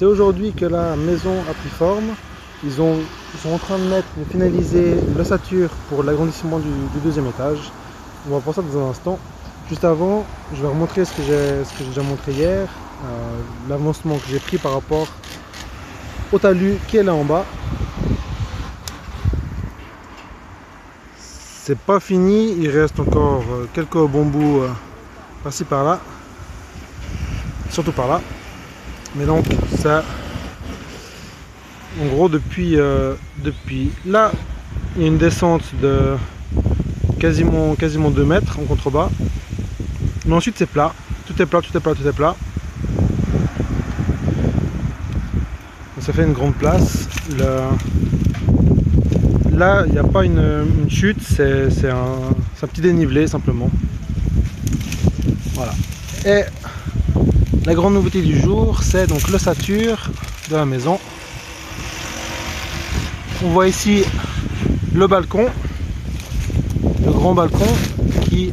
C'est aujourd'hui que la maison a pris forme. Ils sont en train de finaliser l'ossature pour l'agrandissement du deuxième étage. On va voir ça dans un instant. Juste avant, je vais remontrer ce que j'ai déjà montré hier, l'avancement que j'ai pris par rapport au talus qui est là en bas. C'est pas fini, il reste encore quelques bons bouts par-ci par-là, surtout par là. Mais donc ça, en gros depuis là, il y a une descente de quasiment 2 mètres en contrebas. Mais ensuite c'est plat, tout est plat, tout est plat, tout est plat. Donc ça fait une grande place. Là, il n'y a pas une chute, c'est un petit dénivelé simplement. Voilà. Et la grande nouveauté du jour, c'est donc l'ossature de la maison. On voit ici le balcon, le grand balcon qui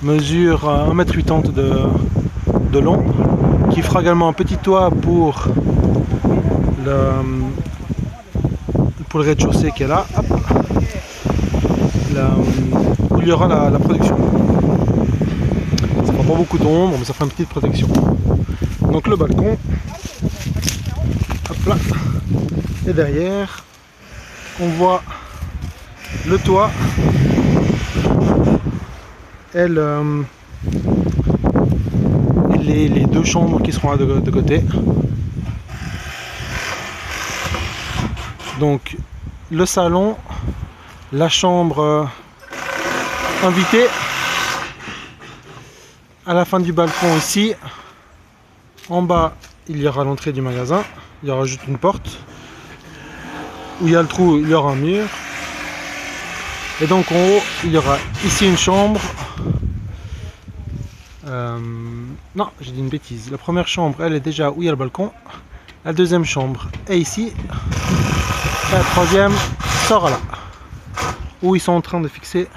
mesure 1,80 m de long, qui fera également un petit toit pour le rez-de-chaussée qui est là, hop, où il y aura la protection. Ça prend pas beaucoup d'ombre, mais ça fera une petite protection. Donc le balcon, hop là, et derrière, on voit le toit et les deux chambres qui seront là de côté. Donc le salon, la chambre invitée, à la fin du balcon ici, en bas il y aura l'entrée du magasin, il y aura juste une porte, où il y a le trou, il y aura un mur, et donc en haut il y aura ici une chambre, non j'ai dit une bêtise, la première chambre elle est déjà où il y a le balcon, la deuxième chambre est ici, la troisième sera là, où ils sont en train de fixer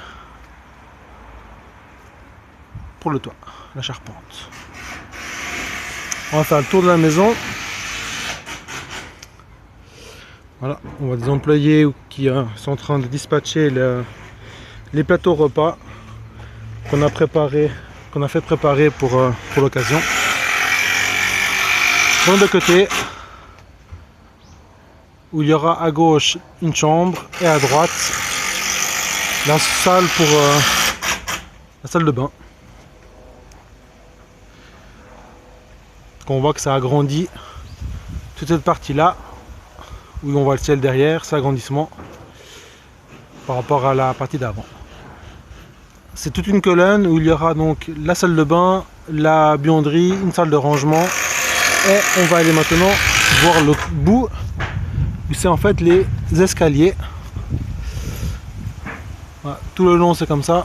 pour le toit, la charpente. On va faire le tour de la maison. Voilà, on voit des employés qui sont en train de dispatcher les plateaux repas qu'on a fait préparer pour l'occasion. Dans le côté, où il y aura à gauche une chambre et à droite la salle pour la salle de bain. On voit que ça agrandit toute cette partie là, où on voit le ciel derrière, c'est agrandissement par rapport à la partie d'avant. C'est toute une colonne où il y aura donc la salle de bain, la buanderie, une salle de rangement, et on va aller maintenant voir le bout où c'est en fait les escaliers. Voilà, tout le long c'est comme ça,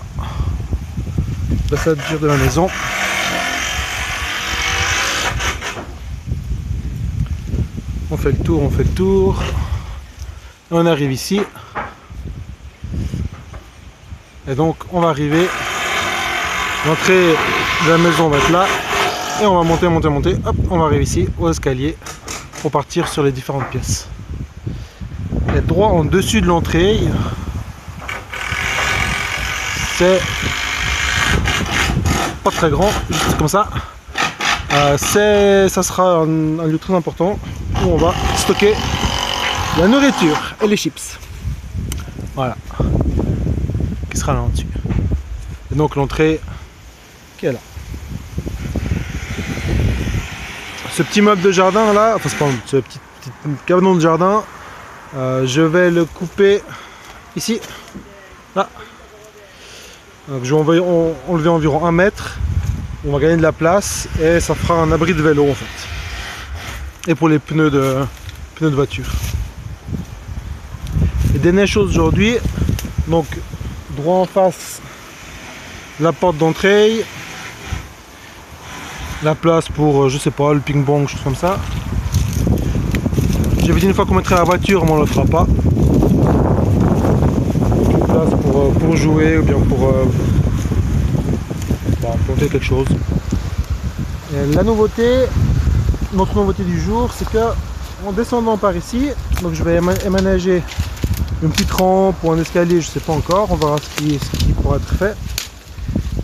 la ossature de la maison. On fait le tour, et on arrive ici, et donc on va arriver, l'entrée de la maison va être là, et on va monter, hop, on va arriver ici, aux escaliers, pour partir sur les différentes pièces. Et droit en dessus de l'entrée, c'est pas très grand, juste comme ça, ça sera un lieu très important, où on va stocker la nourriture et les chips. Voilà. Qui sera là en dessus. Et donc l'entrée qui est là. Ce petit meuble de jardin là, enfin c'est pas ce petit cabanon de jardin, je vais le couper ici. Là. Donc je vais enlever environ 1 mètre. On va gagner de la place et ça fera un abri de vélo en fait. Et pour les pneus de voiture. Et dernière chose aujourd'hui, donc droit en face, la porte d'entrée, la place pour, je sais pas, le ping-pong, chose comme ça. J'avais dit une fois qu'on mettrait la voiture, mais on ne le fera pas. Une place pour jouer ou bien pour planter quelque chose. Et la nouveauté, notre nouveauté du jour, c'est que en descendant par ici, donc je vais aménager une petite rampe ou un escalier, je sais pas encore, on verra ce qui pourra être fait.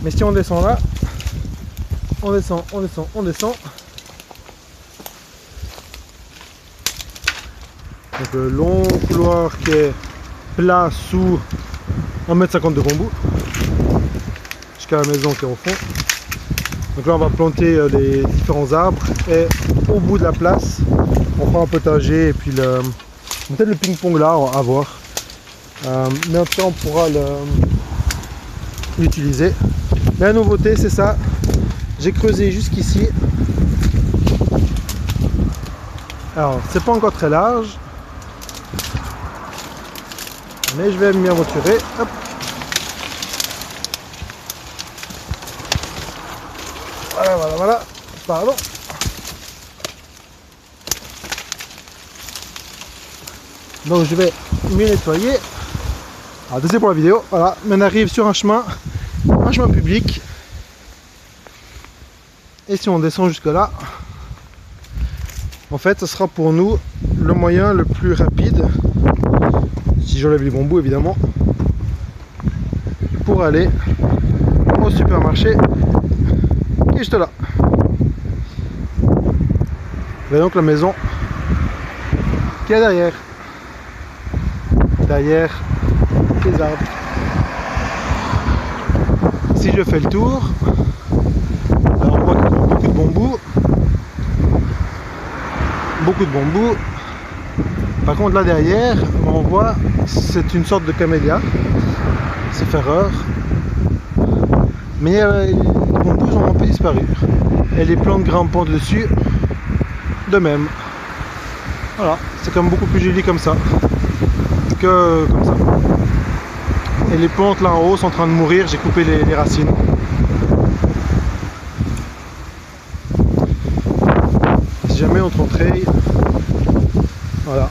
Mais si on descend là, on descend, on descend, on descend. Donc le long couloir qui est plat sous 1,50 m de bambou jusqu'à la maison qui est au fond. Donc là on va planter les différents arbres et au bout de la place on fera un potager et puis peut-être le ping-pong là, à voir. Mais en tout cas on pourra l'utiliser. La nouveauté c'est ça, j'ai creusé jusqu'ici. Alors c'est pas encore très large, mais je vais m'y aventurer. Hop. Voilà, voilà, voilà. Pardon. Donc je vais mieux nettoyer. Alors désolé pour la vidéo. Voilà, mais on arrive sur un chemin public. Et si on descend jusque là, en fait, ce sera pour nous le moyen le plus rapide, si j'enlève les bambous évidemment, pour aller au supermarché qui est juste là. Et donc la maison qui est derrière les arbres. Si je fais le tour, alors on voit qu'il y a beaucoup de bambous. Par contre là derrière, on voit c'est une sorte de camélia, c'est ferreur. Mais les bambous ont un peu disparu. Et les plantes grimpantes dessus, de même. Voilà, c'est comme beaucoup plus joli comme ça que comme ça. Et les plantes là en haut sont en train de mourir, j'ai coupé les racines. Si jamais on trail, voilà.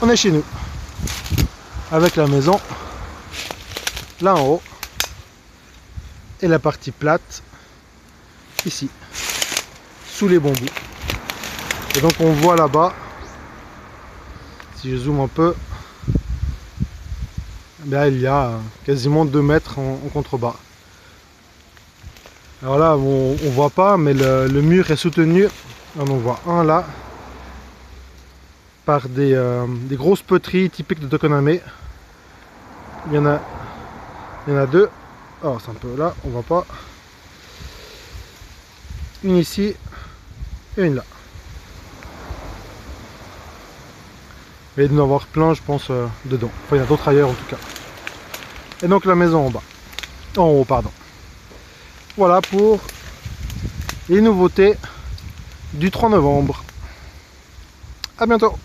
On est chez nous. Avec la maison là en haut. Et la partie plate ici. Sous les bambous. Et donc on voit là-bas, si je zoome un peu, là il y a quasiment 2 mètres en contrebas. Alors là on voit pas, mais le mur est soutenu, on en voit un là, par des grosses poteries typiques de Tokoname. Il y en a 2. Oh c'est un peu là, on voit pas. Une ici et une là. Mais il doit y en avoir plein, je pense, dedans. Enfin, il y en a d'autres ailleurs en tout cas. Et donc la maison en bas. En haut, pardon. Voilà pour les nouveautés du 3 novembre. À bientôt.